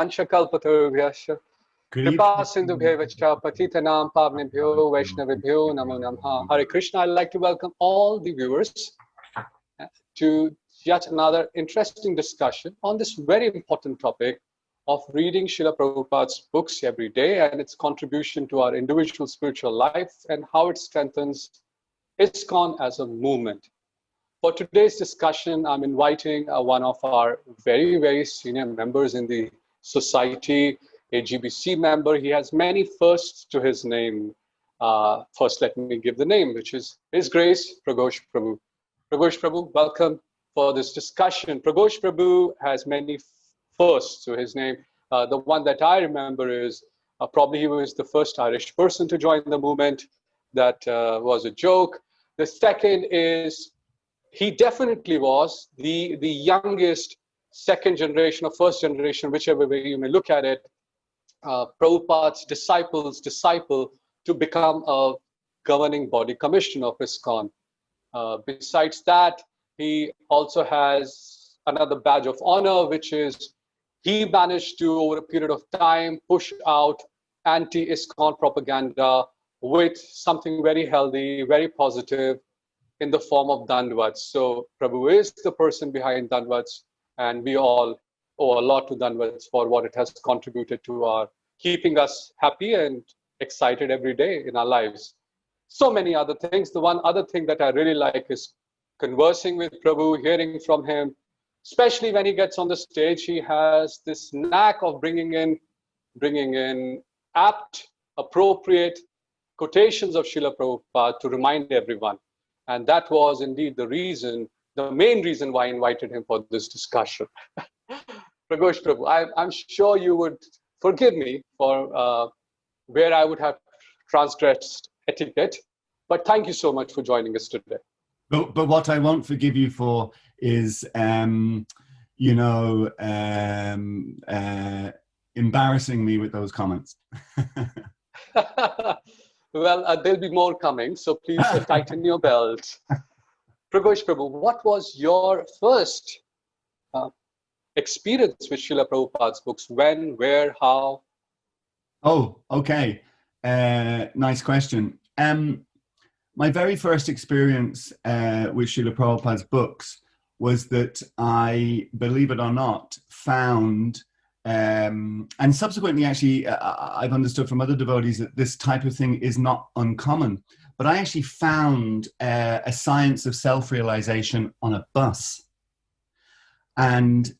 vanchakalpatarubhyascha kripa sindhubhyevacha patitanam pavnebhyo vaishnavibhyo namo namaha. Hare Krishna. I'd like to welcome all the viewers to yet another interesting discussion on this very important topic of reading Srila Prabhupada's books every day and its contribution to our individual spiritual life and how it strengthens ISKCON as a movement. For today's discussion, I'm inviting one of our very, very senior members in the society, a GBC member. He has many firsts to his name. First, let me give the name, which is His Grace Praghosa Prabhu. Praghosa Prabhu, welcome for this discussion. Praghosa Prabhu has many firsts to his name. The one that I remember is probably he was the first Irish person to join the movement. That was a joke. The second is he definitely was the youngest second generation or first generation, whichever way you may look at it, Prabhupada's disciple to become a governing body commissioner of ISKCON. Besides that, he also has another badge of honor, which is he managed to, over a period of time, push out anti-ISKCON propaganda with something very healthy, very positive, in the form of Dandavats. So Prabhu is the person behind Dandavats, and we all owe a lot to Dandavats for what it has contributed to our keeping us happy and excited every day in our lives. So many other things. The one other thing that I really like is conversing with Prabhu, hearing from him, especially when he gets on the stage. He has this knack of bringing in apt, appropriate quotations of Srila Prabhupada to remind everyone. And that was indeed the main reason why I invited him for this discussion. Praghosa Prabhu, I'm sure you would forgive me for where I would have transgressed etiquette, but thank you so much for joining us today. But what I won't forgive you for is, embarrassing me with those comments. Well, there'll be more coming, so please tighten your belt. Praghosa Prabhu, what was your first experience with Srila Prabhupada's books? When, where, how? Oh, okay. Nice question. My very first experience with Srila Prabhupada's books was that I, believe it or not, found and subsequently, actually, I've understood from other devotees that this type of thing is not uncommon. But I actually found a science of self-realization on a bus. And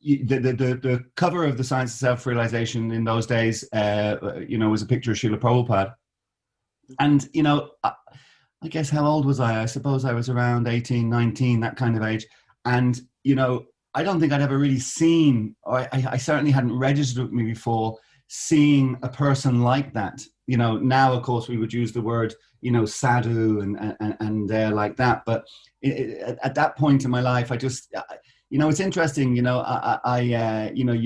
the cover of the science of self-realization in those days, was a picture of Srila Prabhupada. And, I guess, how old was I? I suppose I was around 18, 19, that kind of age. And, I don't think I'd ever really seen, or I certainly hadn't registered with me before, seeing a person like that. Now, of course, we would use the word, sadhu and like that. But at that point in my life, I just, it's interesting, you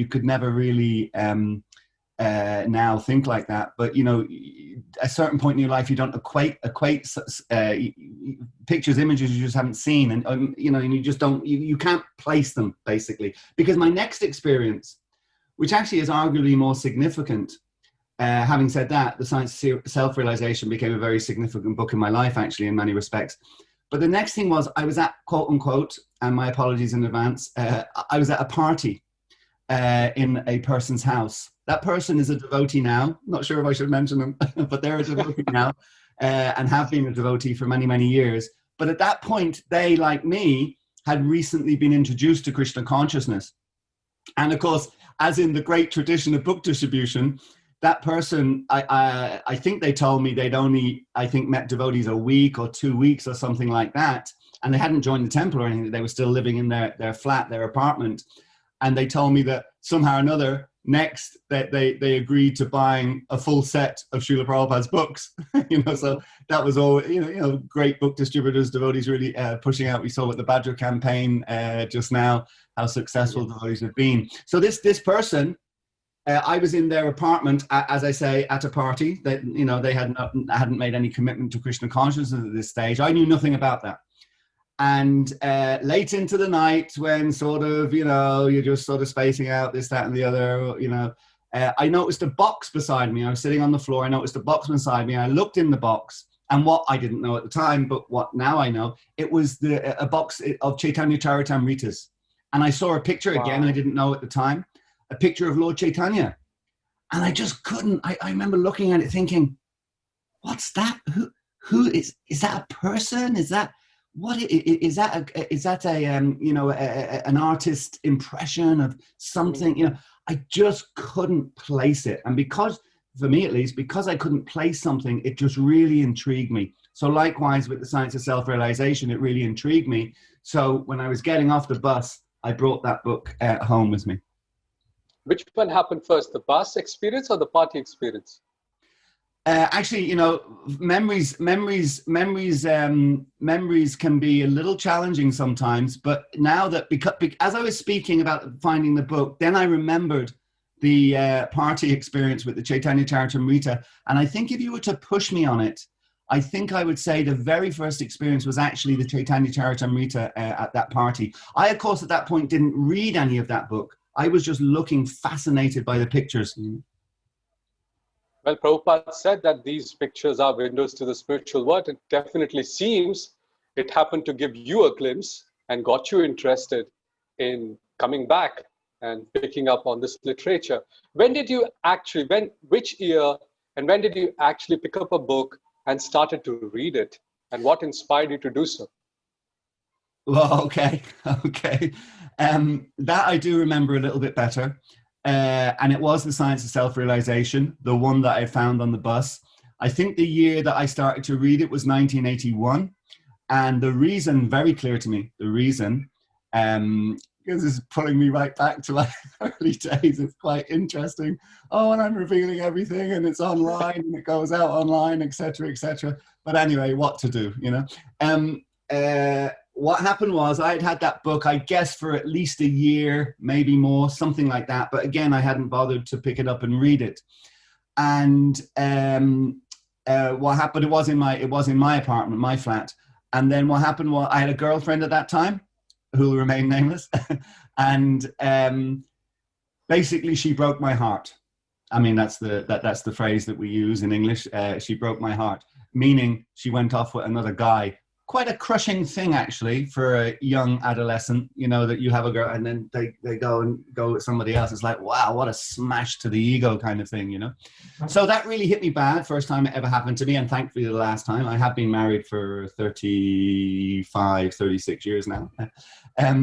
could never really now think like that. But, a certain point in your life, you don't equate pictures, images you just haven't seen. And, and you just don't, you can't place them, basically. Because my next experience, which actually is arguably more significant, having said that, the Science of Self-Realization became a very significant book in my life, actually, in many respects. But the next thing was, I was at, quote unquote, and my apologies in advance, I was at a party in a person's house. That person is a devotee now. Not sure if I should mention them, but they're a devotee now and have been a devotee for many, many years. But at that point, they, like me, had recently been introduced to Krishna consciousness. And of course, as in the great tradition of book distribution, that person, I think they told me they'd only, met devotees a week or 2 weeks or something like that. And they hadn't joined the temple or anything. They were still living in their flat, their apartment. And they told me that somehow or another, next, that they agreed to buying a full set of Srila Prabhupada's books. So that was all, great book distributors, devotees really pushing out. We saw with the Badger campaign just now, how successful devotees have been. So this person, I was in their apartment, as I say, at a party that, they hadn't made any commitment to Krishna consciousness at this stage. I knew nothing about that. And late into the night, when sort of, you know, you're just sort of spacing out this, that, and the other, you know, I noticed a box beside me. I was sitting on the floor. I noticed a box beside me. I looked in the box, and what I didn't know at the time, but what now I know, it was a box of Chaitanya Charitamritas. And I saw a picture again, I didn't know at the time, a picture of Lord Chaitanya. And I just couldn't, I remember looking at it thinking, what's that? Who is that a person? Is that, what is that a you know, an artist impression of something? You know, I just couldn't place it. And because, for me at least, because I couldn't place something, it just really intrigued me. So likewise with the Science of Self-Realization, it really intrigued me. So when I was getting off the bus, I brought that book home with me. Which one happened first, the bus experience or the party experience? Actually, you know, memories can be a little challenging sometimes. But now that, because as I was speaking about finding the book, then I remembered the party experience with the Chaitanya Charitamrita. And I think if you were to push me on it, I think I would say the very first experience was actually the Chaitanya Charitamrita at that party. I, of course, at that point didn't read any of that book. I was just looking fascinated by the pictures. Well, Prabhupada said that these pictures are windows to the spiritual world. It definitely seems it happened to give you a glimpse and got you interested in coming back and picking up on this literature. When did you actually, which year, and when did you actually pick up a book and started to read it? And what inspired you to do so? Well, okay. That I do remember a little bit better. And it was the Science of Self-Realization, the one that I found on the bus. I think the year that I started to read it was 1981. And the reason, very clear to me, the reason, because this is pulling me right back to my early days. It's quite interesting. Oh, and I'm revealing everything, and it's online, and it goes out online, etc., etc. But anyway, what to do, you know? What happened was I had that book, I guess, for at least a year, maybe more, something like that. But again, I hadn't bothered to pick it up and read it. And what happened? It was in my apartment, my flat. And then what happened was I had a girlfriend at that time, who will remain nameless, and basically she broke my heart. I mean, that's the phrase that we use in English. She broke my heart, meaning she went off with another guy. Quite a crushing thing, actually, for a young adolescent, you know, that you have a girl and then they go with somebody else. It's like, wow, what a smash to the ego kind of thing, you know? So that really hit me bad. First time it ever happened to me. And thankfully the last time. I have been married for 35, 36 years now. Yeah,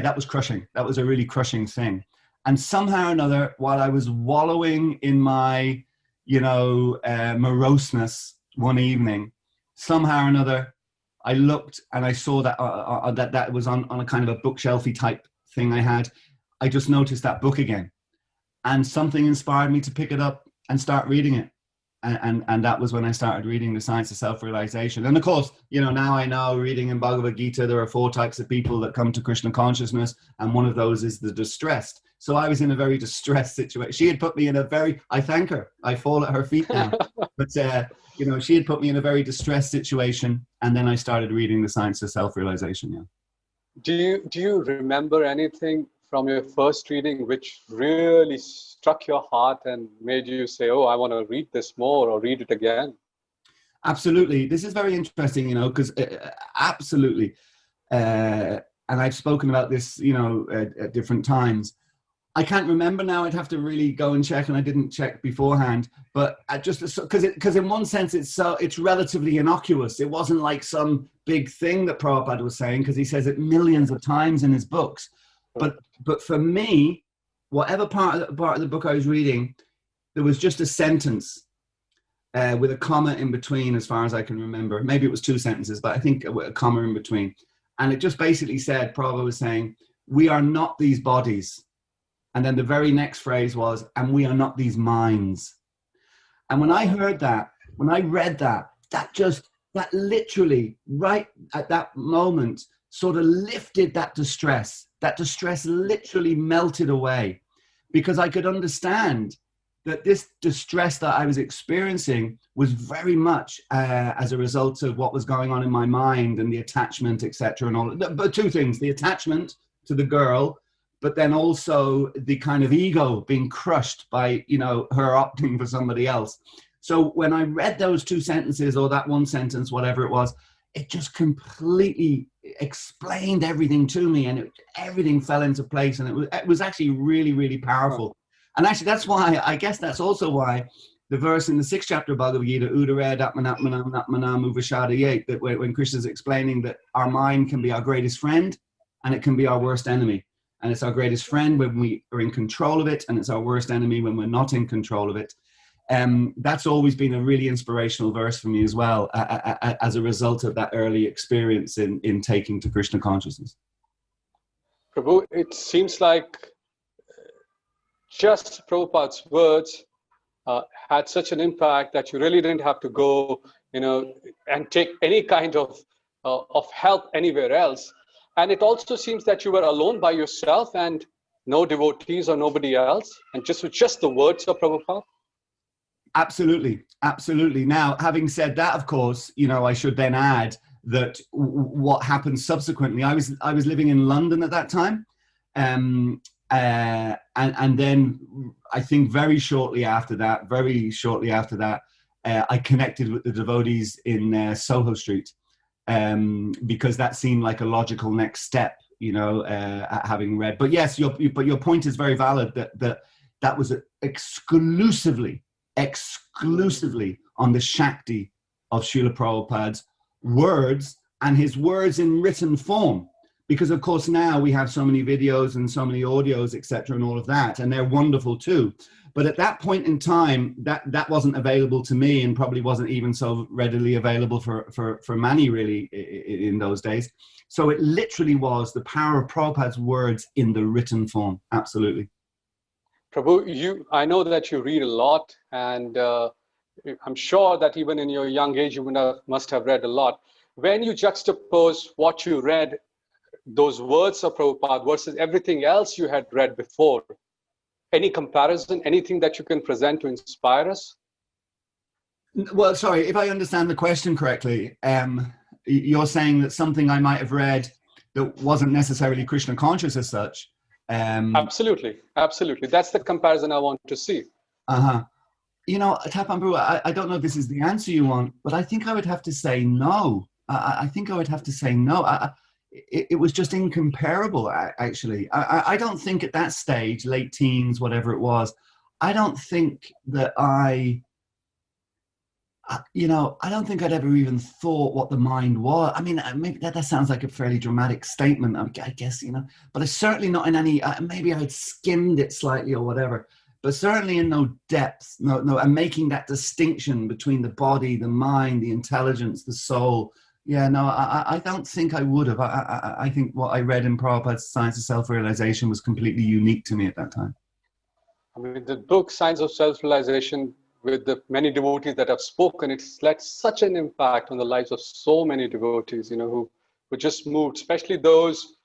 that was crushing. That was a really crushing thing. And somehow or another, while I was wallowing in my, you know, moroseness, one evening, somehow or another, I looked and I saw that that was on a kind of a bookshelfy type thing I had. I just noticed that book again, and something inspired me to pick it up and start reading it. And that was when I started reading the Science of Self-Realization. And of course, you know, now I know, reading in Bhagavad Gita, there are 4 types of people that come to Krishna consciousness, and one of those is the distressed. So I was in a very distressed situation. She had put me in a very, I thank her, I fall at her feet now. But, you know, she had put me in a very distressed situation, and then I started reading the Science of Self-Realization, yeah. Do you remember anything from your first reading which really struck your heart and made you say, oh, I want to read this more or read it again? Absolutely. This is very interesting, you know, because absolutely. And I've spoken about this, you know, at different times. I can't remember now. I'd have to really go and check, and I didn't check beforehand. But just because in one sense it's relatively innocuous. It wasn't like some big thing that Prabhupada was saying, because he says it millions of times in his books. But for me, whatever part of the book I was reading, there was just a sentence with a comma in between, as far as I can remember. Maybe it was 2 sentences, but I think a comma in between. And it just basically said, Prabhupada was saying, we are not these bodies. And then the very next phrase was, and we are not these minds. And when I heard that, when I read that, that literally, right at that moment, sort of lifted that distress. That distress literally melted away, because I could understand that this distress that I was experiencing was very much as a result of what was going on in my mind and the attachment, etc. and all. But two things: the attachment to the girl, but then also the kind of ego being crushed by, you know, her opting for somebody else. So when I read those two sentences, or that one sentence, whatever it was, it just completely explained everything to me, and everything fell into place, and it was actually really, really powerful. And actually, that's why, I guess that's also why the verse in the 6th chapter of Bhagavad Gita, Udared Atmanatmanam Natmanam Uvashadayet, that when Krishna's explaining that our mind can be our greatest friend and it can be our worst enemy. And it's our greatest friend when we are in control of it, and it's our worst enemy when we're not in control of it. That's always been a really inspirational verse for me as well, as a result of that early experience in taking to Krishna consciousness. Prabhu, it seems like just Prabhupada's words had such an impact that you really didn't have to go, you know, and take any kind of help anywhere else. And it also seems that you were alone by yourself and no devotees or nobody else, and just with just the words of Prabhupada. Absolutely, absolutely. Now, having said that, of course, you know, I should then add that what happened subsequently. I was living in London at that time, and then I think very shortly after that, I connected with the devotees in Soho Street, because that seemed like a logical next step, you know, having read. But yes, your point is very valid, that was exclusively on the Shakti of Srila Prabhupada's words, and his words in written form. Because of course now we have so many videos and so many audios, etc., and all of that, and they're wonderful too. But at that point in time, that wasn't available to me, and probably wasn't even so readily available for many really in those days. So it literally was the power of Prabhupada's words in the written form. Absolutely. Prabhu, I know that you read a lot, and I'm sure that even in your young age, you must have read a lot. When you juxtapose what you read, those words of Prabhupada versus everything else you had read before, any comparison, anything that you can present to inspire us? Well, sorry, if I understand the question correctly, you're saying that something I might have read that wasn't necessarily Krishna conscious as such. Absolutely. That's the comparison I want to see. You know, Tapan Prabhu, I don't know if this is the answer you want, but I think I would have to say no. I think I would have to say no. It was just incomparable, actually. I don't think at that stage, late teens, whatever it was, I don't think that I don't think I'd ever even thought what the mind was. I mean, maybe that sounds like a fairly dramatic statement, I guess, you know, but it's certainly not in any, maybe I had skimmed it slightly or whatever, but certainly in no depth, no, and making that distinction between the body, the mind, the intelligence, the soul. Yeah, no, I don't think I would have. I think what I read in Prabhupada's Science of Self-Realization was completely unique to me at that time. I mean, the book, Science of Self-Realization, with the many devotees that have spoken, it's led such an impact on the lives of so many devotees, you know, who just moved, especially those,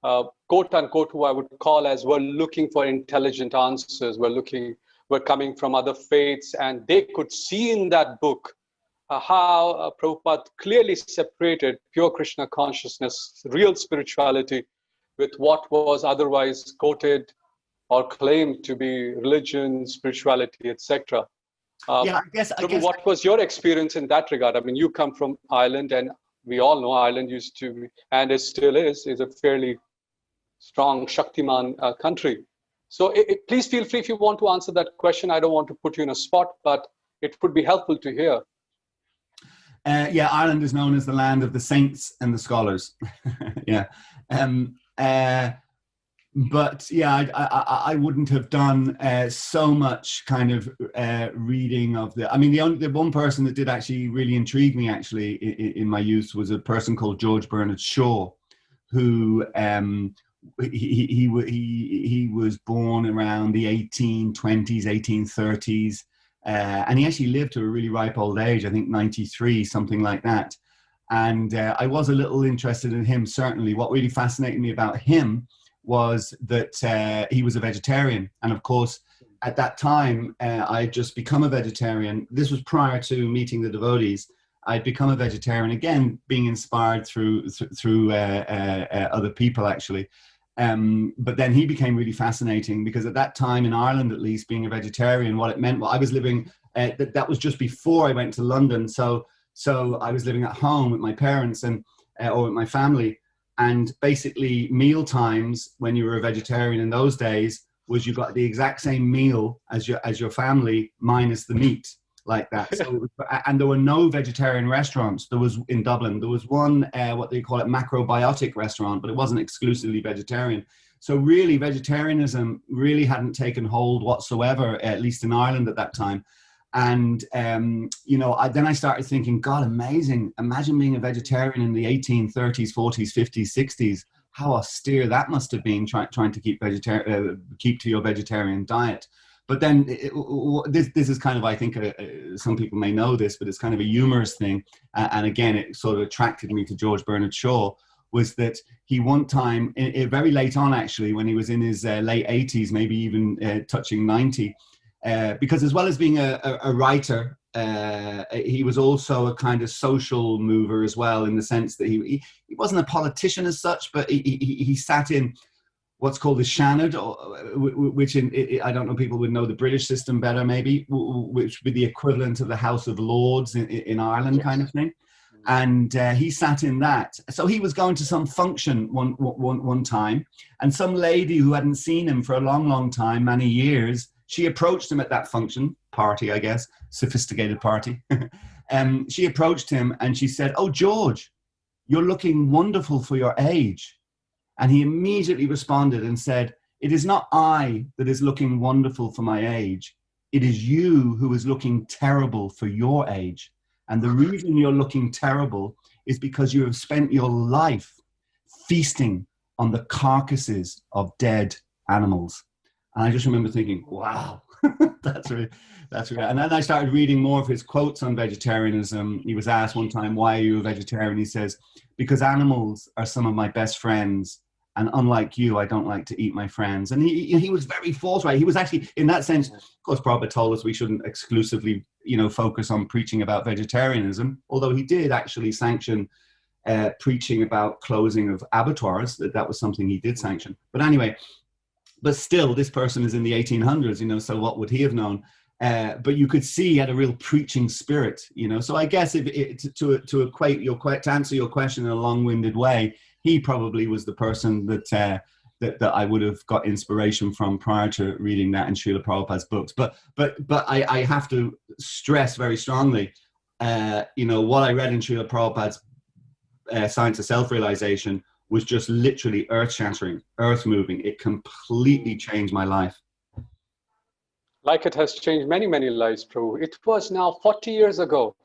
quote unquote, who I would call as were looking for intelligent answers, were coming from other faiths, and they could see in that book how Prabhupada clearly separated pure Krishna consciousness, real spirituality, with what was otherwise quoted or claimed to be religion, spirituality, etc. I guess what was your experience in that regard? I mean, you come from Ireland, and we all know Ireland used to be, and it still is a fairly strong Shaktiman country. So please feel free if you want to answer that question. I don't want to put you in a spot, but it would be helpful to hear. Ireland is known as the land of the saints and the scholars. But yeah, I wouldn't have done so much kind of reading of the. I mean, the one person that did actually really intrigue me actually in my youth was a person called George Bernard Shaw, who he was born around the 1820s, 1830s, and he actually lived to a really ripe old age. I think 93, something like that. And I was a little interested in him. Certainly, what really fascinated me about him was that he was a vegetarian, and of course at that time, I had just become a vegetarian. This was prior to meeting the devotees. I'd become a vegetarian, again, being inspired through other people, actually. But then he became really fascinating, because at that time in Ireland, at least, being a vegetarian, what it meant, well, I was living, that was just before I went to London. So I was living at home with my parents and or with my family. And basically meal times when you were a vegetarian in those days was you got the exact same meal as your family minus the meat, like that. So and there were no vegetarian restaurants. There was in Dublin. There was one what they call it macrobiotic restaurant, but it wasn't exclusively vegetarian. So really, vegetarianism really hadn't taken hold whatsoever, at least in Ireland at that time. And you know, then I started thinking, God, amazing! Imagine being a vegetarian in the 1830s, 40s, 50s, 60s. How austere that must have been, trying to keep to your vegetarian diet. But then this is kind of, I think, some people may know this, but it's kind of a humorous thing. And again, it sort of attracted me to George Bernard Shaw, was that he one time, very late on actually, when he was in his late 80s, maybe even touching 90, because as well as being a writer, he was also a kind of social mover as well, in the sense that he wasn't a politician as such, but he sat in what's called the Seanad, which I don't know, people would know the British system better maybe, which would be the equivalent of the House of Lords in Ireland, yes, kind of thing. And he sat in that. So he was going to some function one time, and some lady who hadn't seen him for a long time, many years, she approached him at that function, party, I guess, sophisticated party. She approached him and she said, "Oh, George, you're looking wonderful for your age." And he immediately responded and said, "It is not I that is looking wonderful for my age. It is you who is looking terrible for your age. And the reason you're looking terrible is because you have spent your life feasting on the carcasses of dead animals." And I just remember thinking, wow, that's really. And then I started reading more of his quotes on vegetarianism. He was asked one time, "Why are you a vegetarian?" He says, "Because animals are some of my best friends. And unlike you, I don't like to eat my friends." And he was very forthright. He was actually, in that sense, of course, Prabhupada told us we shouldn't exclusively, focus on preaching about vegetarianism, although he did actually sanction preaching about closing of abattoirs. That was something he did sanction. But anyway, but still, this person is in the 1800s, so what would he have known? But you could see he had a real preaching spirit, So I guess to answer your question in a long-winded way, he probably was the person that I would have got inspiration from prior to reading that in Srila Prabhupada's books. But I have to stress very strongly, what I read in Srila Prabhupada's Science of Self-Realization was just literally earth-shattering, earth-moving. It completely changed my life. Like it has changed many, many lives, Prabhu. It was now 40 years ago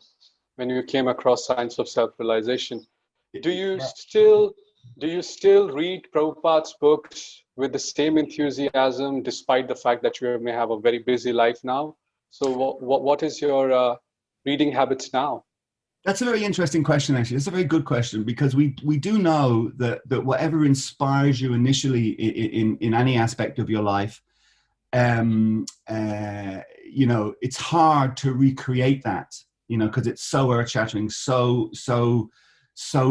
when you came across Science of Self-Realization. Do you still read Prabhupada's books with the same enthusiasm, despite the fact that you may have a very busy life now? So what is your reading habits now? That's a very interesting question, actually. It's a very good question, because we do know that whatever inspires you initially in any aspect of your life, it's hard to recreate that, because it's so earth-shattering, so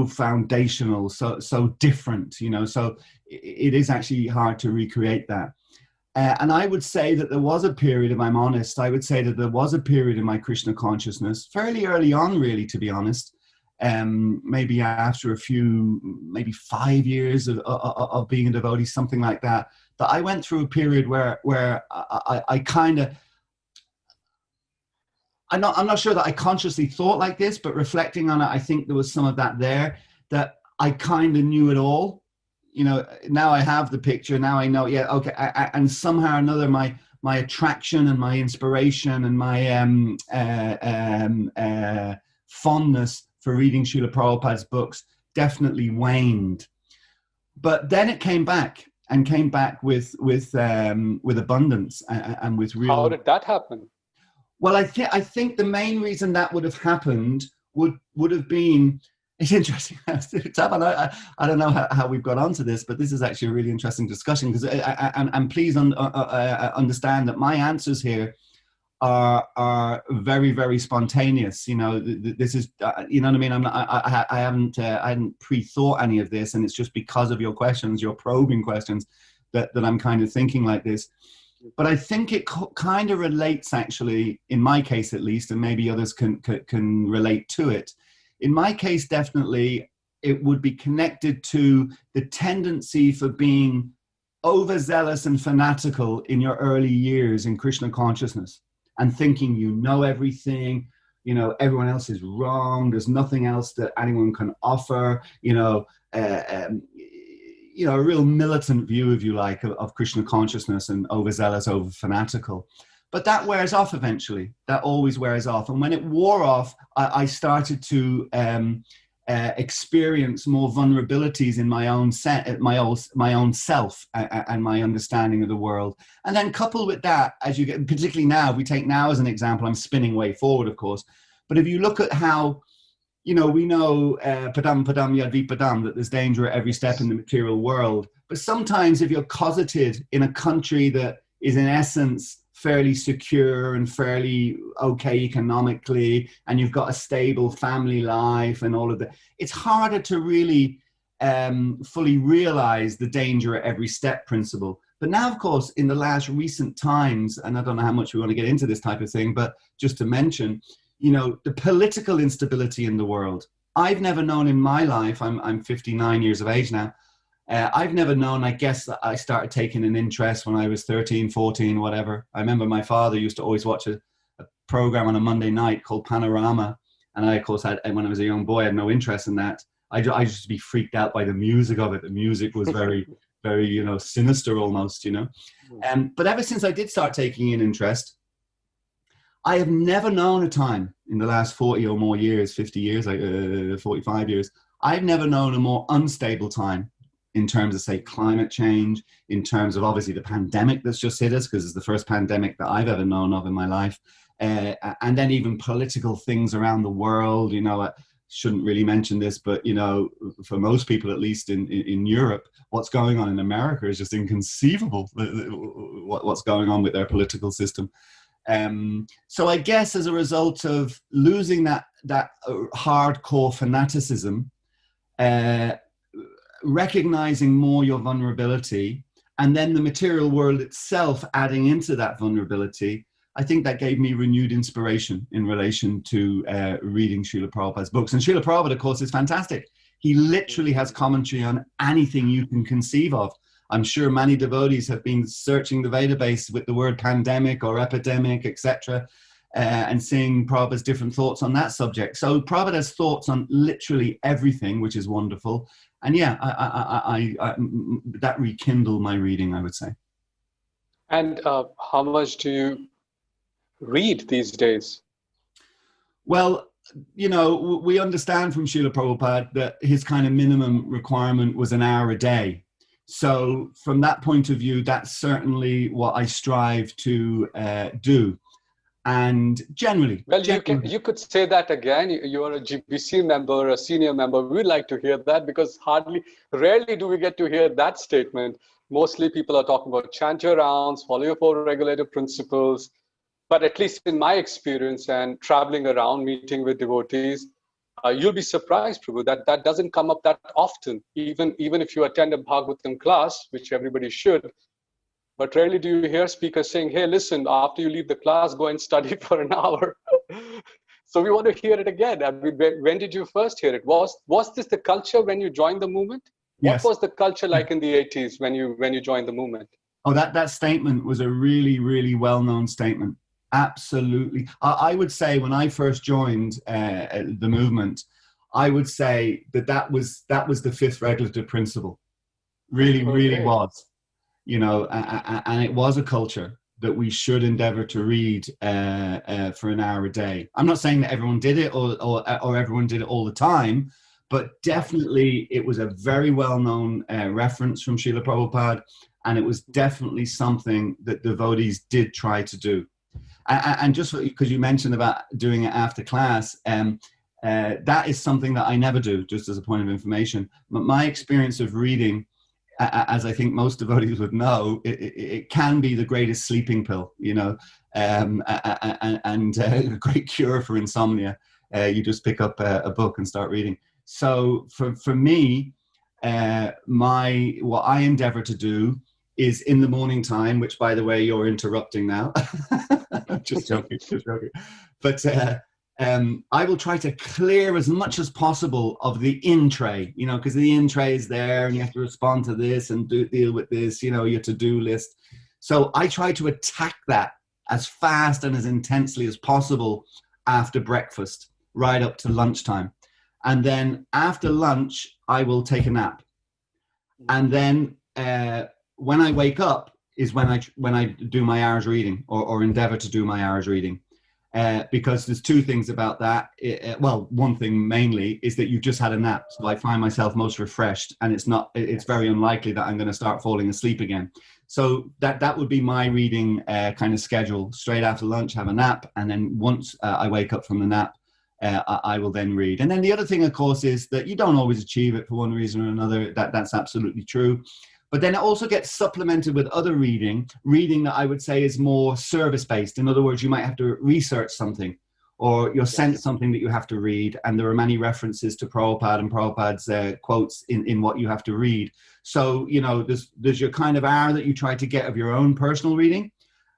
foundational, so different, so it is actually hard to recreate that. And I would say that there was a period, if I'm honest, I would say that there was a period in my Krishna consciousness, fairly early on, really, to be honest, maybe after maybe 5 years of being a devotee, something like that, that I went through a period where I kind of, I'm not sure that I consciously thought like this, but reflecting on it, I think there was some of that there, that I kind of knew it all. Now I have the picture, now I know, yeah, okay, and somehow or another, my attraction and my inspiration and my fondness for reading Srila Prabhupada's books definitely waned. But then it came back with abundance and with real. How did that happen? Well, I think the main reason that would have happened would have been It's interesting. I don't know how we've got onto this, but this is actually a really interesting discussion, because and please understand that my answers here are very, very spontaneous. You know, this is you know what I mean. I hadn't pre-thought any of this, and it's just because of your questions, your probing questions, that I'm kind of thinking like this. But I think it kind of relates, actually, in my case at least, and maybe others can relate to it. In my case, definitely, it would be connected to the tendency for being overzealous and fanatical in your early years in Krishna consciousness, and thinking you know everything, you know, everyone else is wrong, there's nothing else that anyone can offer, you know, a real militant view, if you like, of Krishna consciousness, and overzealous, over fanatical. But that wears off eventually. That always wears off. And when it wore off, I started to experience more vulnerabilities in my own self and my understanding of the world. And then coupled with that, as you get, particularly now, if we take now as an example, I'm spinning way forward, of course. But if you look at how, you know, we know padam padam yad vipadam, that there's danger at every step in the material world. But sometimes if you're cosseted in a country that is in essence fairly secure and fairly okay economically, and you've got a stable family life and all of that, it's harder to really fully realize the danger at every step principle. But now, of course, in the last recent times, and I don't know how much we want to get into this type of thing, but just to mention, you know, the political instability in the world. I've never known in my life, I'm 59 years of age now, I've never known, I guess, that I started taking an interest when I was 13, 14, whatever. I remember my father used to always watch a program on a Monday night called Panorama. And I, of course, when I was a young boy, I had no interest in that. I used to be freaked out by the music of it. The music was very, very, you know, sinister almost, you know. But ever since I did start taking an interest, I have never known a time in the last 40 or more years, 50 years, 45 years, I've never known a more unstable time in terms of, say, climate change, in terms of obviously the pandemic that's just hit us, because it's the first pandemic that I've ever known of in my life. And then even political things around the world, you know, I shouldn't really mention this, but, you know, for most people, at least in Europe, what's going on in America is just inconceivable, what's going on with their political system. So I guess as a result of losing that hardcore fanaticism, recognizing more your vulnerability, and then the material world itself adding into that vulnerability, I think that gave me renewed inspiration in relation to reading Srila Prabhupada's books. And Srila Prabhupada, of course, is fantastic. He literally has commentary on anything you can conceive of. I'm sure many devotees have been searching the database with the word pandemic or epidemic, etc., and seeing Prabhupada's different thoughts on that subject. So Prabhupada has thoughts on literally everything, which is wonderful. And yeah, that rekindled my reading, I would say. And how much do you read these days? Well, you know, we understand from Srila Prabhupada that his kind of minimum requirement was an hour a day. So from that point of view, that's certainly what I strive to do. And generally, well, you could say that again. You are a GBC member, a senior member. We'd like to hear that, because rarely do we get to hear that statement. Mostly people are talking about chant your rounds, follow your four regulative principles. But at least in my experience and traveling around, meeting with devotees, you'll be surprised, Prabhu, that doesn't come up that often. Even if you attend a Bhagavatam class, which everybody should, but rarely do you hear speakers saying, hey, listen, after you leave the class, go and study for an hour. So we want to hear it again. I mean, when did you first hear it? Was this the culture when you joined the movement? Yes. What was the culture like in the 80s when you joined the movement? Oh, that statement was a really, really well-known statement. Absolutely. I would say when I first joined the movement, I would say that was the fifth regulative principle. Really, really was. You know, and it was a culture that we should endeavor to read for an hour a day. I'm not saying that everyone did it or everyone did it all the time, but definitely it was a very well-known reference from Srila Prabhupada, and it was definitely something that devotees did try to do. And just because you mentioned about doing it after class, that is something that I never do, just as a point of information. But my experience of reading, as I think most devotees would know, it can be the greatest sleeping pill, and a great cure for insomnia. You just pick up a book and start reading. So for me, what I endeavor to do is in the morning time, which, by the way, you're interrupting now. just joking. But I will try to clear as much as possible of the in tray, because the in tray is there and you have to respond to this and deal with this, your to-do list. So I try to attack that as fast and as intensely as possible after breakfast, right up to lunchtime. And then after lunch, I will take a nap. And then when I wake up is when I do my hours reading or endeavor to do my hours reading. Because there's two things about that. One thing mainly is that you've just had a nap. So I find myself most refreshed, and it's very unlikely that I'm going to start falling asleep again. So that would be my reading kind of schedule. Straight after lunch, have a nap. And then once I wake up from the nap, I will then read. And then the other thing, of course, is that you don't always achieve it for one reason or another. That's absolutely true. But then it also gets supplemented with other reading that I would say is more service-based. In other words, you might have to research something, or you're sent something that you have to read. And there are many references to Prabhupada and Prabhupada's quotes in what you have to read. So, there's your kind of hour that you try to get of your own personal reading.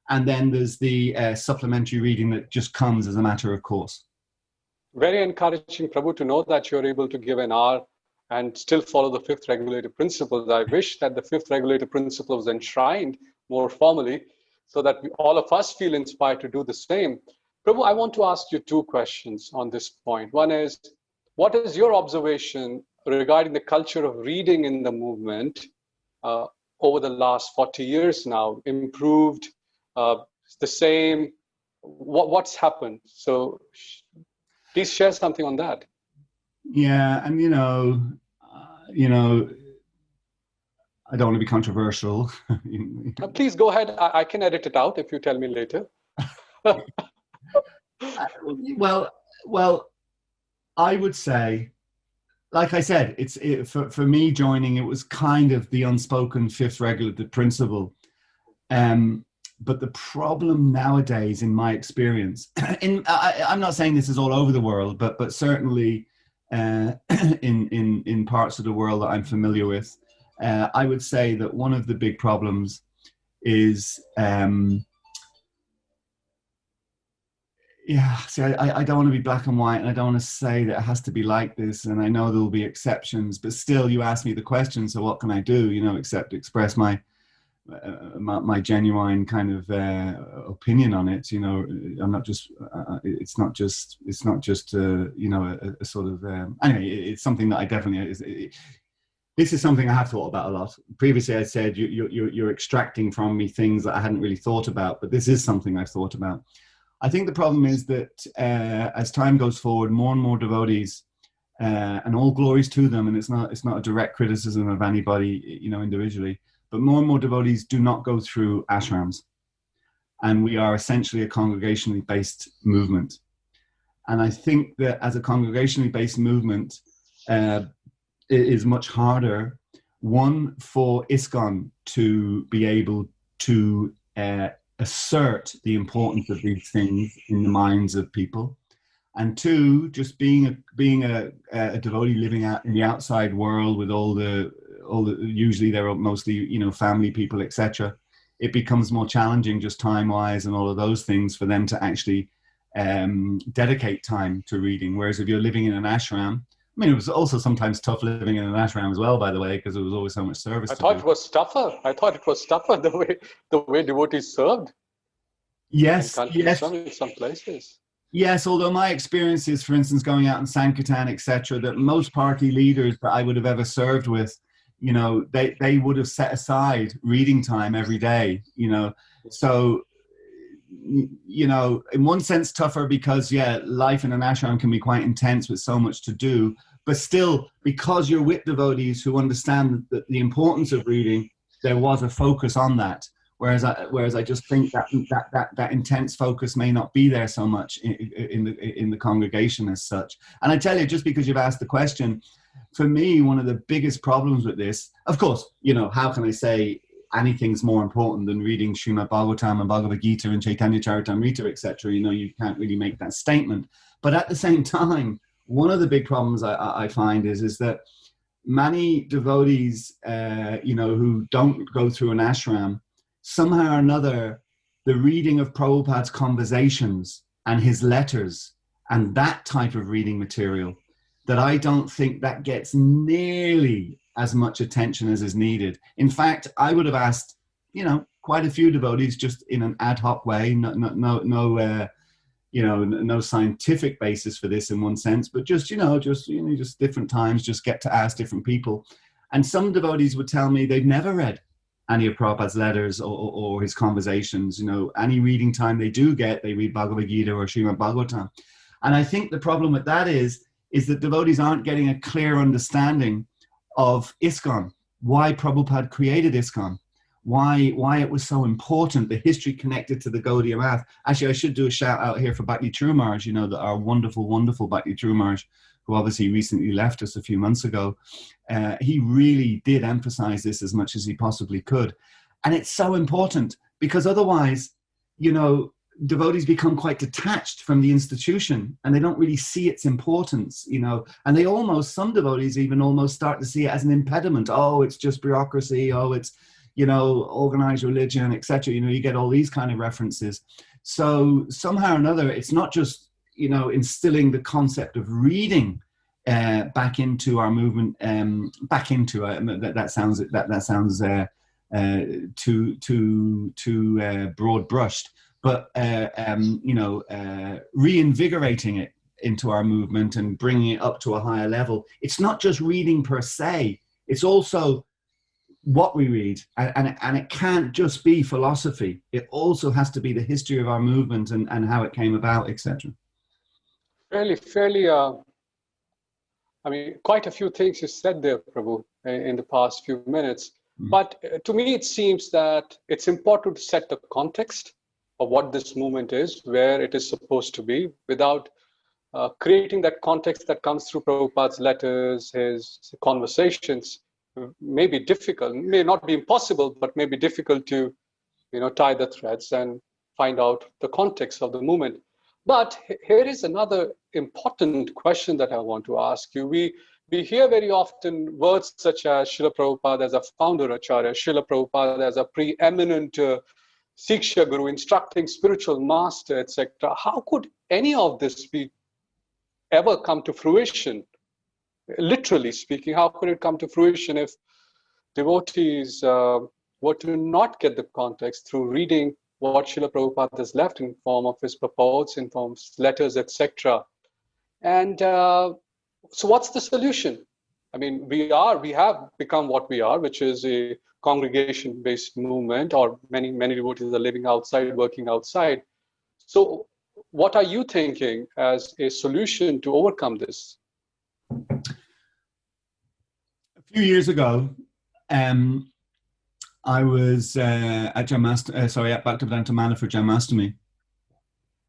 And then there's the supplementary reading that just comes as a matter of course. Very encouraging, Prabhu, to know that you're able to give an hour and still follow the fifth regulative principle. I wish that the fifth regulative principle was enshrined more formally so that all of us feel inspired to do the same. Prabhu, I want to ask you two questions on this point. One is, what is your observation regarding the culture of reading in the movement over the last 40 years now? Improved, the same? What's happened? So please share something on that. Yeah, and I don't want to be controversial. Please go ahead. I can edit it out if you tell me later. Well, I would say, like I said, for me joining, it was kind of the unspoken fifth regulative principle. But the problem nowadays, in my experience, I'm not saying this is all over the world, but certainly in parts of the world that I'm familiar with, I would say that one of the big problems is, I don't want to be black and white, and I don't want to say that it has to be like this, and I know there will be exceptions, but still you ask me the question, so what can I do, except express my genuine kind of opinion on it. I'm not just it's not just a sort of anyway, it's something that I definitely this is something I have thought about a lot. Previously I said you're extracting from me things that I hadn't really thought about, but this is something I've thought about. I think the problem is that as time goes forward, more and more devotees, and all glories to them, and it's not a direct criticism of anybody individually, but more and more devotees do not go through ashrams. And we are essentially a congregationally based movement. And I think that as a congregationally based movement, it is much harder, one, for ISKCON to be able to assert the importance of these things in the minds of people. And two, just being a devotee living out in the outside world with all the usually they're mostly family people, etc. It becomes more challenging just time-wise and all of those things for them to actually dedicate time to reading. Whereas if you're living in an ashram, it was also sometimes tough living in an ashram as well, by the way, because there was always so much service. I thought it was tougher the way devotees served. Yes. In some places. Yes, although my experiences, for instance, going out in Sankirtan, etc., that most party leaders that I would have ever served with, they would have set aside reading time every day, So, in one sense tougher because, life in an ashram can be quite intense with so much to do. But still, because you're with devotees who understand the importance of reading, there was a focus on that. Whereas I just think that intense focus may not be there so much in the congregation as such. And I tell you, just because you've asked the question, for me, one of the biggest problems with this, of course, you know, how can I say anything's more important than reading Srimad Bhagavatam and Bhagavad Gita and Chaitanya Charitamrita, etc.? You know, you can't really make that statement. But at the same time, one of the big problems I find is that many devotees, you know, who don't go through an ashram, somehow or another, the reading of Prabhupada's conversations and his letters and that type of reading material, that I don't think that gets nearly as much attention as is needed. In fact, I would have asked, you know, quite a few devotees just in an ad hoc way, no scientific basis for this in one sense, but just different times, just get to ask different people. And some devotees would tell me they've never read any of Prabhupada's letters or his conversations. You know, any reading time they do get, they read Bhagavad Gita or Srimad Bhagavatam. And I think the problem with that is that devotees aren't getting a clear understanding of ISKCON, why Prabhupada created ISKCON, why it was so important, the history connected to the Gaudiya Math. Actually, I should do a shout out here for Bhakti Trumarj, you know, our wonderful, wonderful Bhakti Trumarj, who obviously recently left us a few months ago. He really did emphasize this as much as he possibly could. And it's so important because otherwise, you know, devotees become quite detached from the institution and they don't really see its importance, you know, and they some devotees even almost start to see it as an impediment. Oh, it's just bureaucracy. Oh, it's, you know, organized religion, etc. You know, you get all these kind of references. So somehow or another, it's not just, you know, instilling the concept of reading back into our movement, that sounds too broad brushed, but reinvigorating it into our movement and bringing it up to a higher level. It's not just reading per se; it's also what we read, and it can't just be philosophy. It also has to be the history of our movement and how it came about, etc. Fairly, I mean, quite a few things you said there, Prabhu, in the past few minutes. But to me, it seems that it's important to set the context of what this movement is, where it is supposed to be, without creating that context that comes through Prabhupada's letters, his conversations. May be difficult, may not be impossible, but may be difficult to, you know, tie the threads and find out the context of the movement. But here is another important question that I want to ask you. We hear very often words such as Srila Prabhupada as a founder Acharya, Srila Prabhupada as a preeminent Siksha Guru, instructing spiritual master, etc. How could any of this ever come to fruition? Literally speaking, how could it come to fruition if devotees were to not get the context through reading what Srila Prabhupada has left in form of his purports, in form of letters, etc.? And so what's the solution? I mean, we have become what we are, which is a congregation-based movement, or many devotees are living outside, working outside. So what are you thinking as a solution to overcome this? A few years ago, I was at Bhaktivedanta Manor for Janmashtami,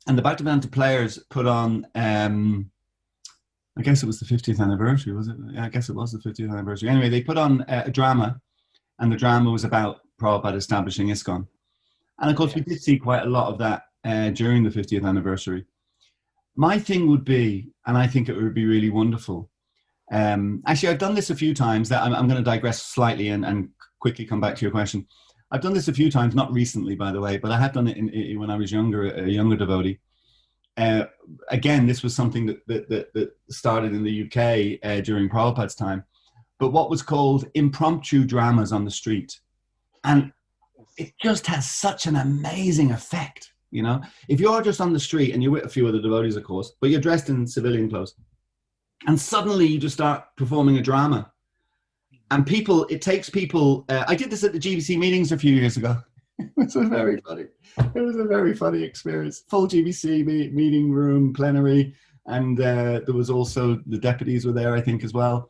and the Bhaktivedanta players put on, I guess it was the 50th anniversary, was it? Yeah, I guess it was the 50th anniversary. Anyway, they put on a drama, and the drama was about Prabhupada establishing ISKCON. And of course, we did see quite a lot of that during the 50th anniversary. My thing would be, and I think it would be really wonderful, actually, I've done this a few times. That I'm going to digress slightly and quickly come back to your question. I've done this a few times, not recently, by the way, but I have done it when I was a younger devotee. Again, this was something that started in the UK during Prabhupada's time, but what was called impromptu dramas on the street. And it just has such an amazing effect, you know? If you're just on the street and you're with a few other devotees, of course, but you're dressed in civilian clothes, and suddenly you just start performing a drama. And it takes people, I did this at the GBC meetings a few years ago. It was very funny. It was a very funny experience. Full GBC meeting room, plenary, and there was also, the deputies were there, I think, as well.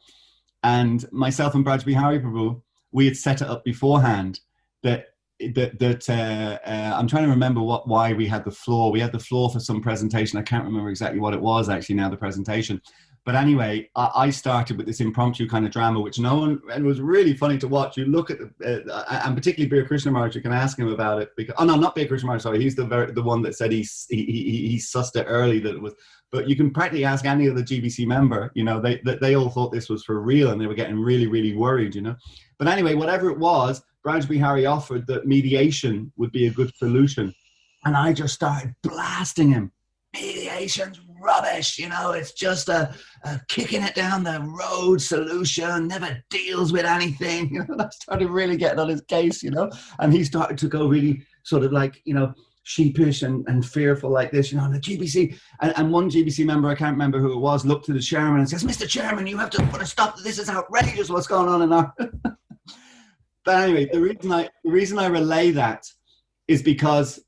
And myself and Braj Bihari Prabhu, we had set it up beforehand that I'm trying to remember why we had the floor. We had the floor for some presentation. I can't remember exactly what it was actually now, the presentation. But anyway, I started with this impromptu kind of drama, which no one, and it was really funny to watch. You look at, and particularly Beer Krishna Maharaj, you can ask him about it. Because, oh no, not Beer Krishna Maharaj, sorry. He's the one that said he sussed it early that it was, but you can practically ask any other GBC member, you know, they all thought this was for real and they were getting really, really worried, you know. But anyway, whatever it was, Braj Bihari offered that mediation would be a good solution. And I just started blasting him. Mediation's rubbish, you know, it's just a kicking it down the road solution, never deals with anything. You know, and I started really getting on his case, you know, and he started to go really sort of like, you know, sheepish and fearful like this, you know, and the GBC, and one GBC member, I can't remember who it was, looked to the chairman and says, Mr. Chairman, you have to put a stop to this. Is outrageous what's going on in our... But anyway, the reason I relay that is because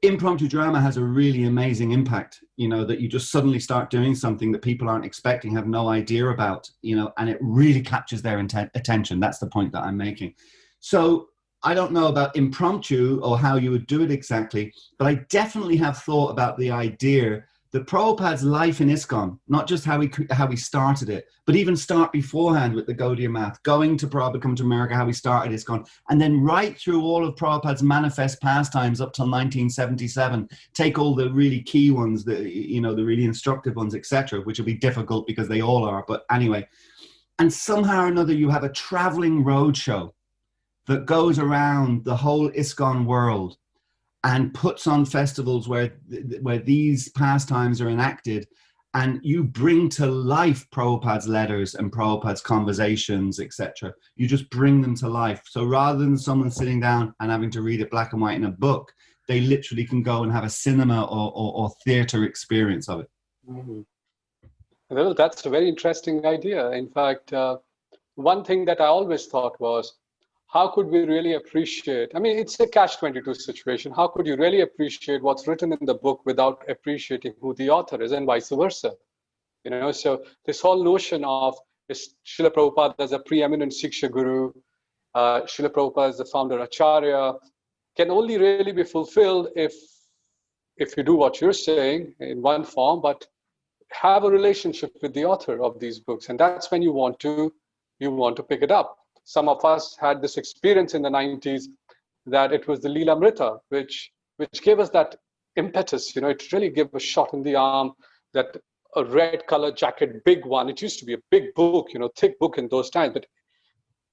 impromptu drama has a really amazing impact, you know, that you just suddenly start doing something that people aren't expecting, have no idea about, you know, and it really captures their attention. That's the point that I'm making. So I don't know about impromptu or how you would do it exactly, but I definitely have thought about the idea that Prabhupada's life in ISKCON, not just how he started it, but even start beforehand with the Gaudiya Math, going to Prabhupada, come to America, how he started ISKCON, and then right through all of Prabhupada's manifest pastimes up till 1977, take all the really key ones, the really instructive ones, etc., which will be difficult because they all are, but anyway. And somehow or another, you have a traveling roadshow that goes around the whole ISKCON world and puts on festivals where these pastimes are enacted, and you bring to life Prabhupada's letters and Prabhupada's conversations, etc. You just bring them to life. So rather than someone sitting down and having to read it black and white in a book, they literally can go and have a cinema or theater experience of it. Mm-hmm. Well, that's a very interesting idea. In fact, one thing that I always thought was, how could we really appreciate? I mean, it's a catch-22 situation. How could you really appreciate what's written in the book without appreciating who the author is, and vice versa? You know, so this whole notion of Srila Prabhupada as a preeminent Siksha Guru, Srila Prabhupada as the founder Acharya, can only really be fulfilled if you do what you're saying in one form, but have a relationship with the author of these books, and that's when you want to pick it up. Some of us had this experience in the 90s that it was the Leelamrita, which gave us that impetus. You know, it really gave a shot in the arm, that a red color jacket, big one. It used to be a big book, you know, thick book in those times, but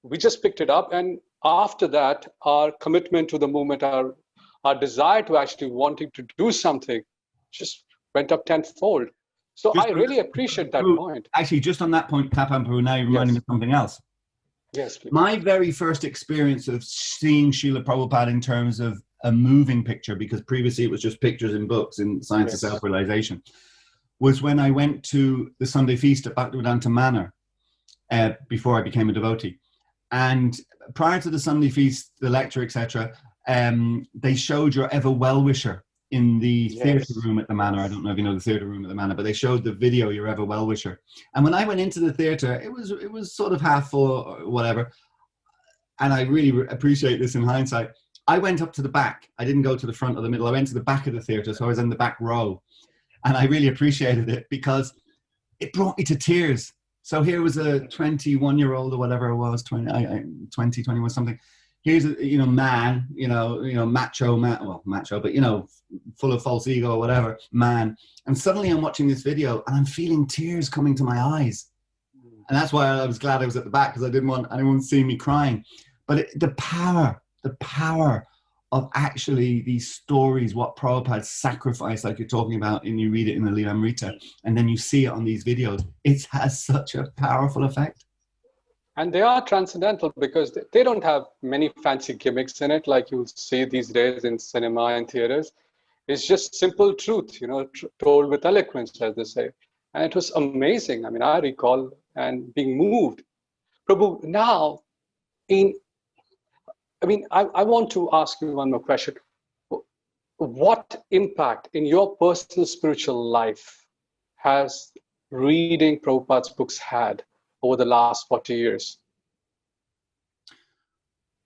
we just picked it up. And after that, our commitment to the movement, our desire to actually wanting to do something just went up tenfold. So I really appreciate that point. Actually, just on that point, Tapan Prabhu, now you reminded me of something else. Yes, please. My very first experience of seeing Srila Prabhupada in terms of a moving picture, because previously it was just pictures in books in Science of Self-Realization, was when I went to the Sunday feast at Bhaktivedanta Manor before I became a devotee. And prior to the Sunday feast, the lecture, etc., they showed your ever well-wisher in the theatre room at the Manor. I don't know if you know the theatre room at the Manor, but they showed the video, Your Ever Well-Wisher. And when I went into the theatre, it was sort of half full or whatever. And I really appreciate this in hindsight. I went up to the back. I didn't go to the front or the middle. I went to the back of the theatre, so I was in the back row. And I really appreciated it because it brought me to tears. So here was a 21-year-old or whatever it was, 21 something. Here's a man, macho man, well, macho, but full of false ego or whatever, man. And suddenly I'm watching this video and I'm feeling tears coming to my eyes. And that's why I was glad I was at the back, because I didn't want anyone to see me crying. But the power of actually these stories, what Prabhupada sacrificed, like you're talking about, and you read it in the Leelamrita, and then you see it on these videos, it has such a powerful effect. And they are transcendental because they don't have many fancy gimmicks in it like you see these days in cinema and theaters. It's just simple truth, told with eloquence, as they say. And it was amazing. I mean, I recall and being moved. Prabhu, now, I want to ask you one more question. What impact in your personal spiritual life has reading Prabhupada's books had over the last 40 years?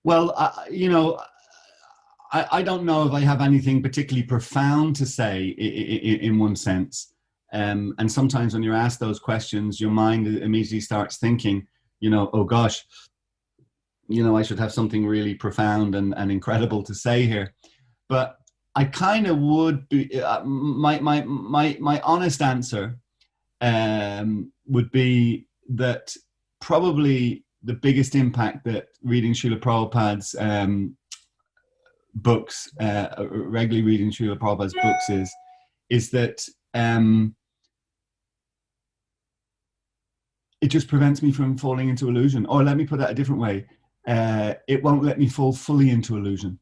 Well, I don't know if I have anything particularly profound to say in one sense. And sometimes when you're asked those questions, your mind immediately starts thinking, oh gosh, I should have something really profound and incredible to say here. But I kind of would be, my honest answer would be that probably the biggest impact that reading Srila Prabhupada's books, regularly reading Srila Prabhupada's books is that it just prevents me from falling into illusion. Or let me put that a different way. It won't let me fall fully into illusion.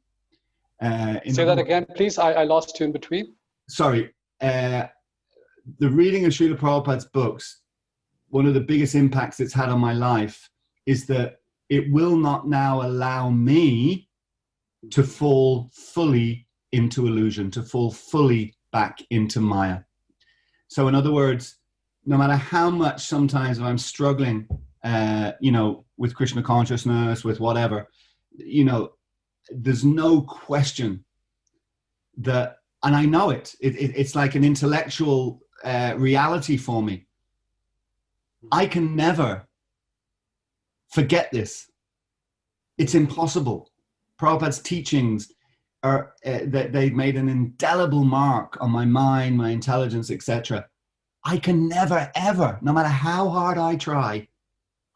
Say that again, please. I lost you in between. Sorry. The reading of Srila Prabhupada's books, one of the biggest impacts it's had on my life is that it will not now allow me to fall fully into illusion, to fall fully back into Maya. So in other words, no matter how much sometimes if I'm struggling, with Krishna consciousness, with whatever, there's no question that, and I know it's like an intellectual reality for me. I can never forget this. It's impossible. Prabhupada's teachings are that they've made an indelible mark on my mind, my intelligence, etc. I can never, ever, no matter how hard I try,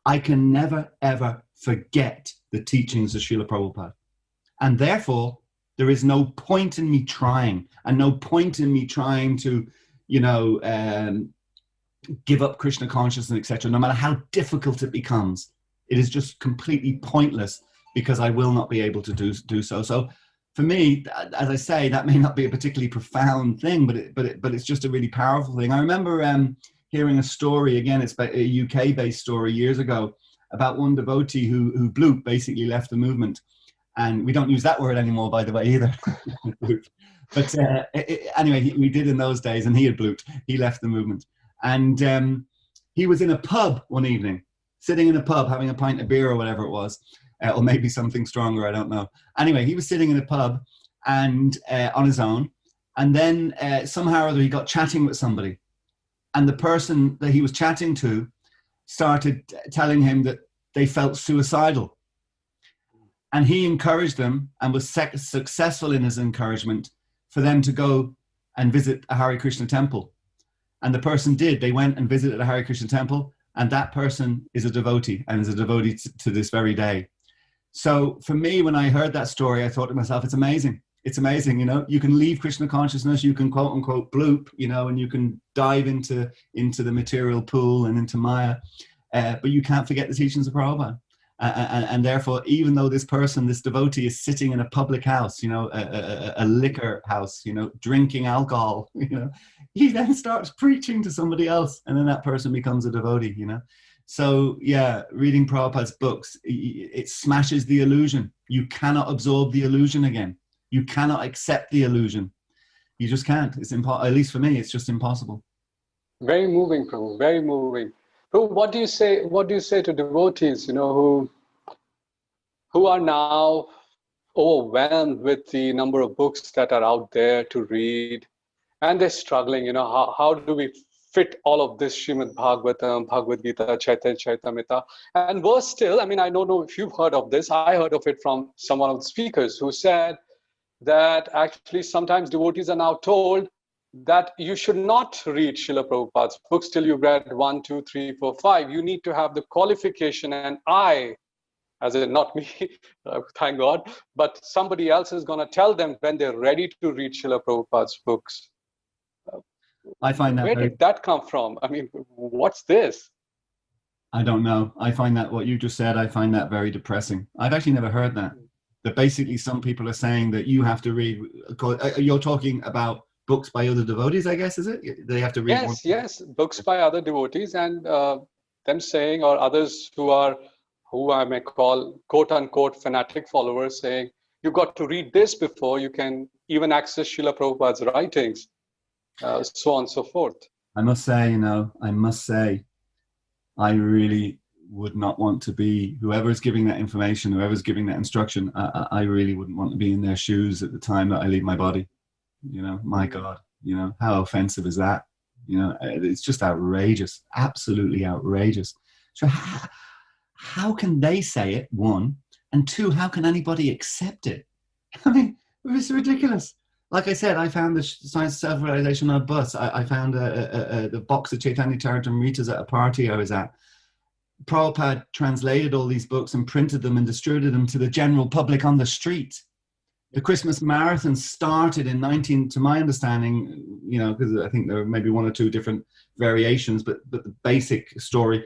I can never, ever forget the teachings of Srila Prabhupada. And therefore, there is no point in me trying, and no point in me trying to, give up Krishna consciousness, etc. No matter how difficult it becomes, it is just completely pointless because I will not be able to do so. So for me, as I say, that may not be a particularly profound thing, but it's just a really powerful thing. I remember hearing a story, again, it's a UK-based story years ago, about one devotee who bloop, basically left the movement. And we don't use that word anymore, by the way, either. But anyway, we did in those days, and he had blooped. He left the movement. And he was in a pub one evening, sitting in a pub, having a pint of beer or whatever it was, or maybe something stronger, I don't know. Anyway, he was sitting in a pub and on his own. And then somehow or other, he got chatting with somebody. And the person that he was chatting to started telling him that they felt suicidal. And he encouraged them and was successful in his encouragement for them to go and visit a Hare Krishna temple. And the person did. They went and visited a Hare Krishna temple, and that person is a devotee and is a devotee to this very day. So for me, when I heard that story, I thought to myself, it's amazing. It's amazing, you can leave Krishna consciousness, you can quote unquote bloop, and you can dive into the material pool and into Maya, but you can't forget the teachings of Prabhupada. And therefore, even though this person, this devotee, is sitting in a public house, a liquor house, drinking alcohol, he then starts preaching to somebody else, and then that person becomes a devotee, So yeah, reading Prabhupada's books, it smashes the illusion. You cannot absorb the illusion again. You cannot accept the illusion. You just can't. It's impossible. At least for me, it's just impossible. Very moving, Prabhu. Very moving. Prabhu, what do you say? What do you say to devotees, who are now overwhelmed with the number of books that are out there to read, and they're struggling? How do we fit all of this Srimad Bhagavatam, Bhagavad Gita, Chaitanya Charitamrita, and worse still? I mean, I don't know if you've heard of this. I heard of it from some of the speakers who said that actually sometimes devotees are now told that you should not read Srila Prabhupada's books till you've read 1, 2, 3, 4, 5. You need to have the qualification, and as in not me, thank God, but somebody else is going to tell them when they're ready to read Srila Prabhupada's books. I find that Where did that come from? I mean, what's this? I don't know. I find that what you just said, I find that very depressing. I've actually never heard that. That basically some people are saying that you have to read, you're talking about books by other devotees, I guess, is it? They have to read Yes, books by other devotees, and them saying, or others who I may call quote unquote fanatic followers, saying, you've got to read this before you can even access Srila Prabhupada's writings, so on and so forth. I must say, I really would not want to be, whoever's giving that information, whoever's giving that instruction, I really wouldn't want to be in their shoes at the time that I leave my body. My God, how offensive is that? It's just outrageous, absolutely outrageous. So how can they say it, one, and two, how can anybody accept it? I mean, it's ridiculous. Like I said, I found the Science of Self-Realization on a bus. I found the box of Chaitanya Charitamritas at a party I was at. Prabhupada translated all these books and printed them and distributed them to the general public on the street. The Christmas Marathon started in to my understanding, because I think there were maybe one or two different variations, but the basic story,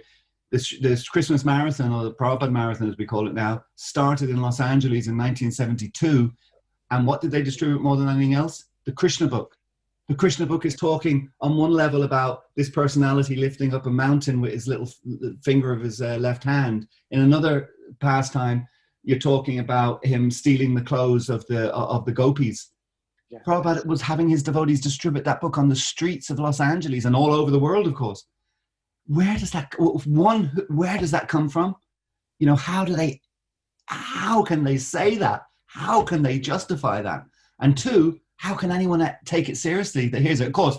this Christmas Marathon, or the Prabhupada Marathon as we call it now, started in Los Angeles in 1972. And what did they distribute more than anything else? The Krishna book. The Krishna book is talking on one level about this personality lifting up a mountain with his little finger of his left hand. In another pastime, you're talking about him stealing the clothes of the gopis. Yeah. Prabhupada was having his devotees distribute that book on the streets of Los Angeles and all over the world, of course. Where does that come from? How can they say that? How can they justify that? And two, how can anyone take it seriously? Here's it. Of course,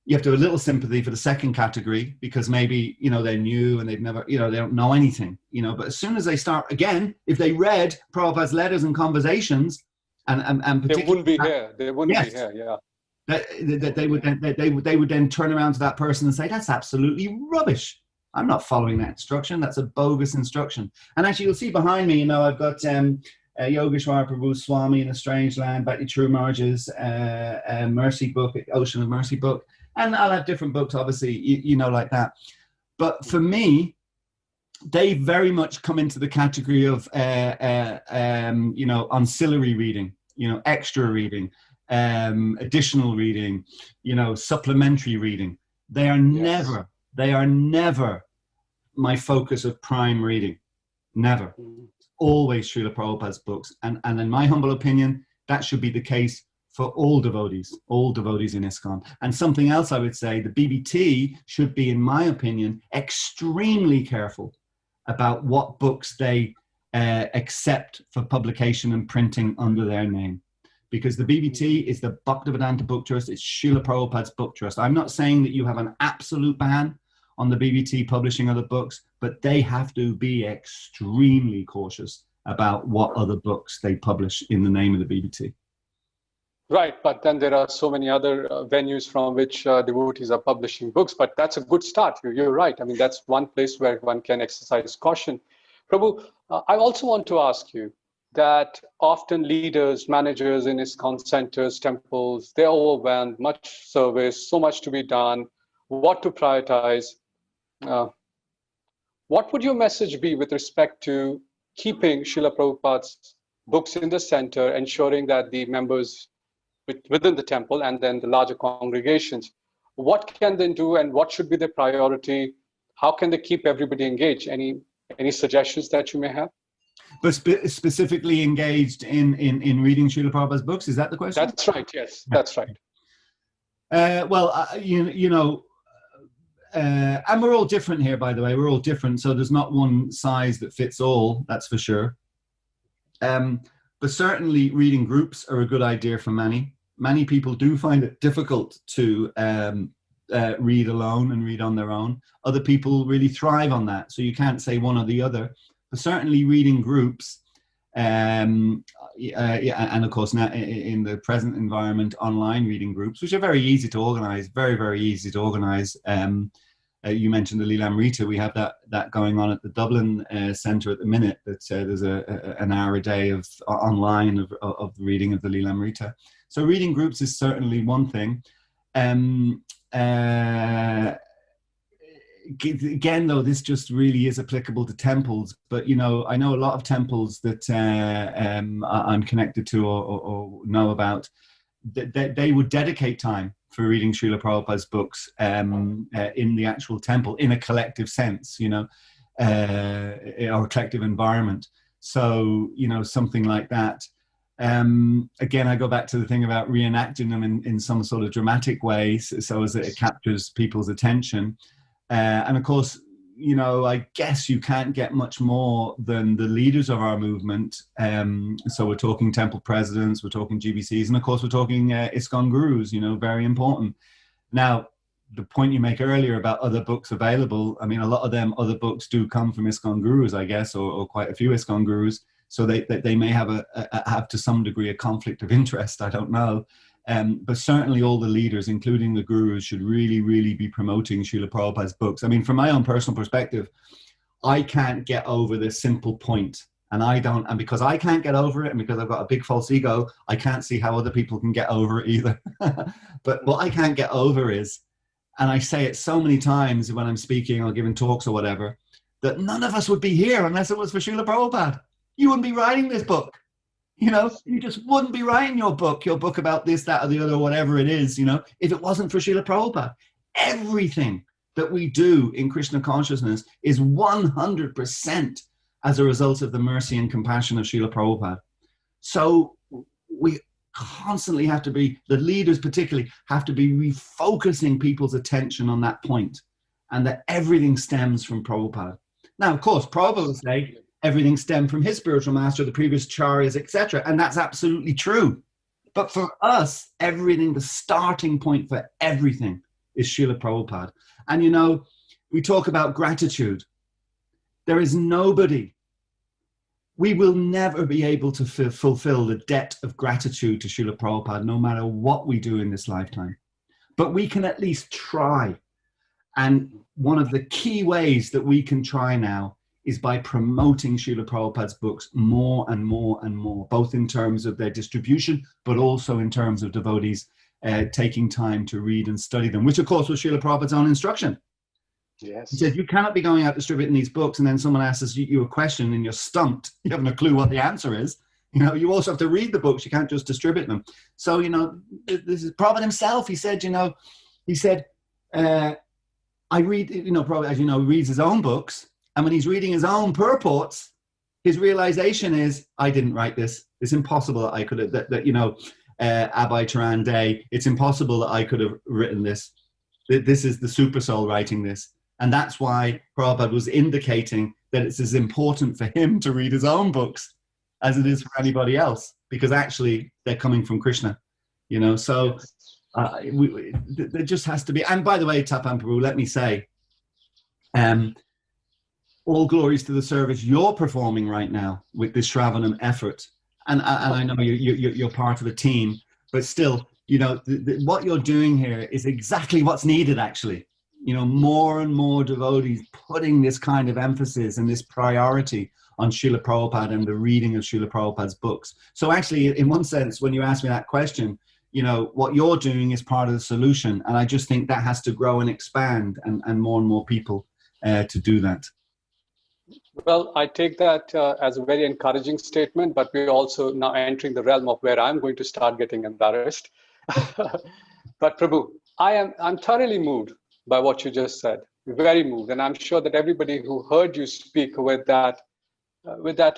you have to have a little sympathy for the second category, because maybe, they're new and they've never, they don't know anything, but as soon as they start, again, if they read Prabhupada's letters and conversations and they wouldn't be here. They wouldn't be here. Yeah. They would then turn around to that person and say, that's absolutely rubbish. I'm not following that instruction. That's a bogus instruction. And actually, you'll see behind me, I've got Yogeshwar Prabhu Swami in a Strange Land, Bhakti True Marge's Mercy book, Ocean of Mercy book. And I'll have different books, obviously, like that. But for me, they very much come into the category of, ancillary reading, extra reading, additional reading, supplementary reading. They are never my focus of prime reading. Never. Always Srila Prabhupada's books. And in my humble opinion, that should be the case for all devotees in ISKCON. And something else I would say, the BBT should be, in my opinion, extremely careful about what books they accept for publication and printing under their name. Because the BBT is the Bhaktivedanta Book Trust, it's Srila Prabhupada's Book Trust. I'm not saying that you have an absolute ban on the BBT publishing other books, but they have to be extremely cautious about what other books they publish in the name of the BBT. Right, but then there are so many other venues from which devotees are publishing books, but that's a good start. You're right. I mean, that's one place where one can exercise caution. Prabhu, I also want to ask you that often leaders, managers in ISKCON centers, temples, they're overwhelmed, much service, so much to be done, what to prioritize. What would your message be with respect to keeping Srila Prabhupada's books in the center, ensuring that the members within the temple and then the larger congregations, what can they do and what should be their priority? How can they keep everybody engaged? Any suggestions that you may have? But specifically engaged in reading Srila Prabhupada's books, is that the question? That's right, yes, that's right. And we're all different here, by the way. We're all different, so there's not one size that fits all, that's for sure. But certainly reading groups are a good idea for many. Many people do find it difficult to read alone and read on their own. Other people really thrive on that, so you can't say one or the other. But certainly reading groups, and of course now in the present environment, online reading groups, which are very easy to organize, very, very easy to organize. You mentioned the Lilamrita. We have that going on at the Dublin Centre at the minute. That there's an hour a day of online of reading of the Lilamrita. So reading groups is certainly one thing. Again, though, this just really is applicable to temples. But I know a lot of temples that I'm connected to or know about. That they would dedicate time for reading Srila Prabhupada's books in the actual temple in a collective sense, or a collective environment. So, something like that. Again, I go back to the thing about reenacting them in some sort of dramatic way so as that it captures people's attention. And of course, you know, I guess you can't get much more than the leaders of our movement. So we're talking temple presidents, we're talking GBCs, and of course we're talking ISKCON gurus, you know, very important. Now, the point you make earlier about other books available, I mean, a lot of them other books do come from ISKCON gurus, I guess, or quite a few ISKCON gurus. So they may have have to some degree a conflict of interest, I don't know. But certainly all the leaders, including the gurus, should really, really be promoting Srila Prabhupada's books. I mean, from my own personal perspective, I can't get over this simple point. And because I can't get over it, and because I've got a big false ego, I can't see how other people can get over it either. But what I can't get over is, and I say it so many times when I'm speaking or giving talks or whatever, that none of us would be here unless it was for Srila Prabhupada. You wouldn't be writing this book. You know, you just wouldn't be writing your book about this, that, or the other, whatever it is, you know, if it wasn't for Srila Prabhupada. Everything that we do in Krishna consciousness is 100% as a result of the mercy and compassion of Srila Prabhupada. So we constantly have to be, the leaders particularly, have to be refocusing people's attention on that point, and that everything stems from Prabhupada. Now, of course, Prabhupada will say, everything stemmed from his spiritual master, the previous charyas, etc. And that's absolutely true. But for us, everything, the starting point for everything is Srila Prabhupada. And, you know, we talk about gratitude. There is nobody, we will never be able to fulfill the debt of gratitude to Srila Prabhupada, no matter what we do in this lifetime. But we can at least try. And one of the key ways that we can try now is by promoting Srila Prabhupada's books more and more and more, both in terms of their distribution, but also in terms of devotees taking time to read and study them, which of course was Srila Prabhupada's own instruction. Yes. He said, you cannot be going out distributing these books and then someone asks you a question and you're stumped. You haven't a clue what the answer is. You know, you also have to read the books. You can't just distribute them. So, you know, this is Prabhupada himself. He said, you know, I read, you know, Prabhupada, as you know, reads his own books. And when he's reading his own purports, his realization is, I didn't write this. It's impossible that I could have, that you know, Abhay Charan Day, it's impossible that I could have written this. This is the super soul writing this. And that's why Prabhupada was indicating that it's as important for him to read his own books as it is for anybody else, because actually they're coming from Krishna, you know. So there just has to be, and by the way, Tapan Prabhu, let me say, all glories to the service you're performing right now with this Shravanam effort. And I know you're part of a team, but still, you know, what you're doing here is exactly what's needed, actually. You know, more and more devotees putting this kind of emphasis and this priority on Srila Prabhupada and the reading of Srila Prabhupada's books. So actually, in one sense, when you ask me that question, you know, what you're doing is part of the solution. And I just think that has to grow and expand, and more people to do that. Well, I take that as a very encouraging statement, but we're also now entering the realm of where I'm going to start getting embarrassed. But Prabhu, I'm thoroughly moved by what you just said, very moved. And I'm sure that everybody who heard you speak with that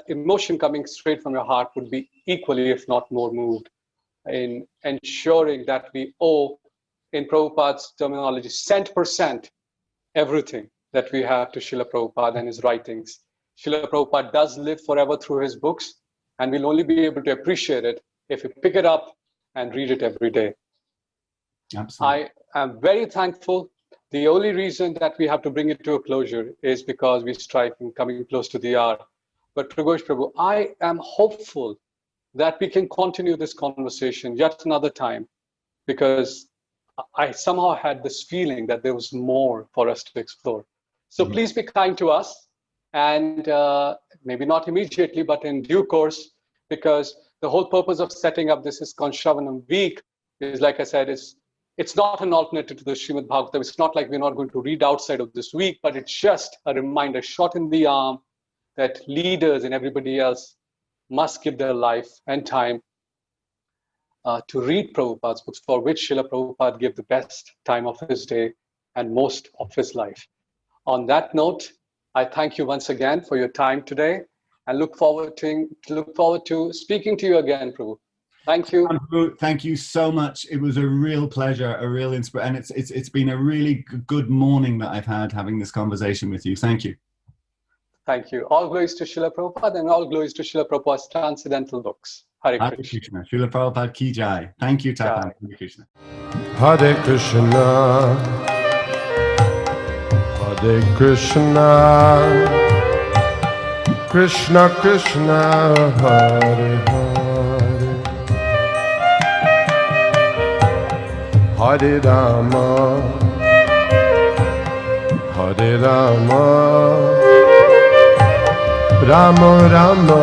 emotion coming straight from your heart would be equally, if not more, moved in ensuring that we owe, in Prabhupada's terminology, cent% everything that we have to Srila Prabhupada and his writings. Srila Prabhupada does live forever through his books, and we'll only be able to appreciate it if we pick it up and read it every day. Absolutely. I am very thankful. The only reason that we have to bring it to a closure is because we strive in coming close to the hour. But Prabhu, I am hopeful that we can continue this conversation yet another time, because I somehow had this feeling that there was more for us to explore. So please be kind to us, and maybe not immediately, but in due course, because the whole purpose of setting up this ISKCON Shravanam week is, like I said, it's not an alternative to the Srimad Bhagavatam. It's not like we're not going to read outside of this week, but it's just a reminder, shot in the arm, that leaders and everybody else must give their life and time to read Prabhupada's books, for which Srila Prabhupada gave the best time of his day and most of his life. On that note, I thank you once again for your time today, and look forward to speaking to you again, Prabhu. Thank you. Prabhu, thank you so much. It was a real pleasure, a real inspiration, and it's been a really good morning that I've had having this conversation with you. Thank you. Thank you. All glories to Srila Prabhupada and all glories to Srila Prabhupada's transcendental books. Hare Hare Krishna. Krishna. Srila Prabhupada ki jai. Thank you, Tapan. Jai. Hare Krishna. Hare Krishna, Hare Krishna, Krishna Krishna, Hare Hare, Hare Rama, Hare Rama, Rama Rama,